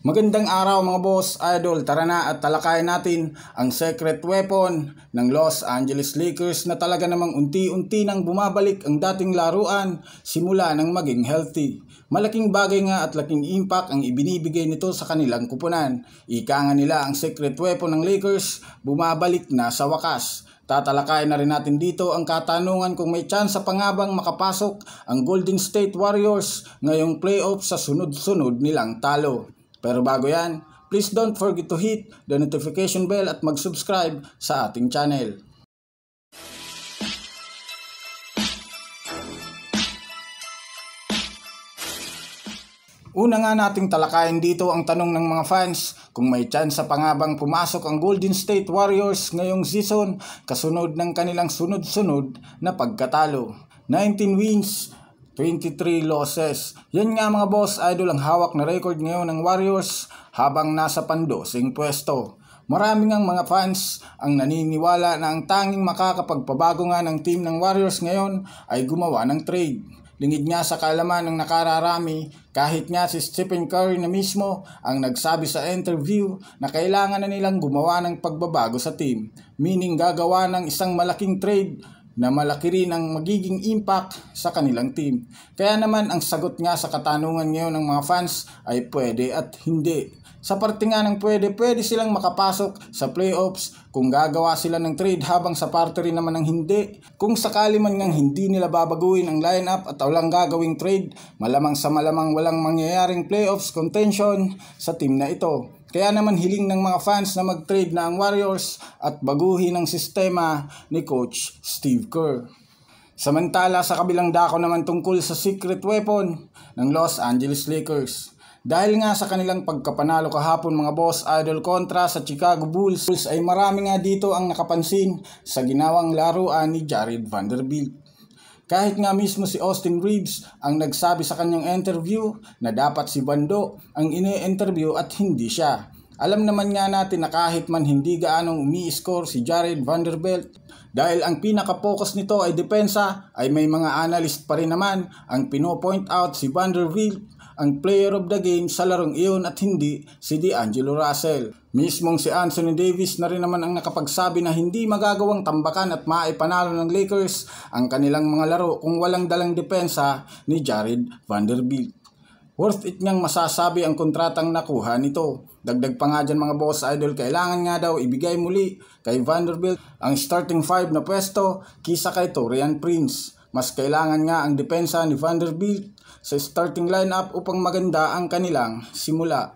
Magandang araw mga boss, idol. Tara na at talakayin natin ang secret weapon ng Los Angeles Lakers na talaga namang unti-unti nang bumabalik ang dating laruan simula nang maging healthy. Malaking bagay nga at laking impact ang ibinibigay nito sa kanilang kupunan. Ika nga nila ang secret weapon ng Lakers bumabalik na sa wakas. Tatalakayin na rin natin dito ang katanungan kung may tsansa pa nga bang makapasok ang Golden State Warriors ngayong playoff sa sunod-sunod nilang talo. Pero bago yan, please don't forget to hit the notification bell at mag-subscribe sa ating channel. Una nga nating talakayin dito ang tanong ng mga fans kung may tsansa pa nga bang pumasok ang Golden State Warriors ngayong season kasunod ng kanilang sunod-sunod na pagkatalo. 19 wins, 23 losses. Yan nga mga boss, idol, ang hawak na record ngayon ng Warriors habang nasa pandosing pwesto. Maraming ang mga fans ang naniniwala na ang tanging makakapagpabago nga ng team ng Warriors ngayon ay gumawa ng trade. Lingid nga sa kaalaman ng nakararami, kahit nga si Stephen Curry na mismo ang nagsabi sa interview na kailangan na nilang gumawa ng pagbabago sa team. Meaning gagawa ng isang malaking trade na malaki rin ang magiging impact sa kanilang team. Kaya naman ang sagot nga sa katanungan ngayon ng mga fans ay pwede at hindi. Sa parte nga ng pwede silang makapasok sa playoffs kung gagawa sila ng trade, habang sa parte rin naman ng hindi. Kung sakali man ngang hindi nila babaguhin ang lineup at walang gagawing trade, malamang sa malamang walang mangyayaring playoffs contention sa team na ito. Kaya naman hiling ng mga fans na mag-trade na ang Warriors at baguhin ang sistema ni Coach Steve Kerr. Samantala sa kabilang dako naman tungkol sa secret weapon ng Los Angeles Lakers. Dahil nga sa kanilang pagkapanalo kahapon mga boss, idol, kontra sa Chicago Bulls, ay marami nga dito ang nakapansin sa ginawang laruan ni Jared Vanderbilt. Kahit nga mismo si Austin Reeves ang nagsabi sa kanyang interview na dapat si Vando ang ini-interview at hindi siya. Alam naman nga natin na kahit man hindi gaanong umi-score si Jared Vanderbilt, dahil ang pinaka-focus nito ay depensa, ay may mga analyst pa rin naman ang pino-point out si Vanderbilt ang player of the game sa larong iyon at hindi si D'Angelo Russell. Mismong si Anthony Davis na rin naman ang nakapagsabi na hindi magagawang tambakan at maipanalo ng Lakers ang kanilang mga laro kung walang dalang depensa ni Jared Vanderbilt. Worth it niyang masasabi ang kontratang nakuha nito. Dagdag pa nga dyan mga boss, idol, kailangan nga daw ibigay muli kay Vanderbilt ang starting 5 na pwesto kisa kay Taurean Prince. Mas kailangan nga ang depensa ni Vanderbilt sa starting lineup upang maganda ang kanilang simula.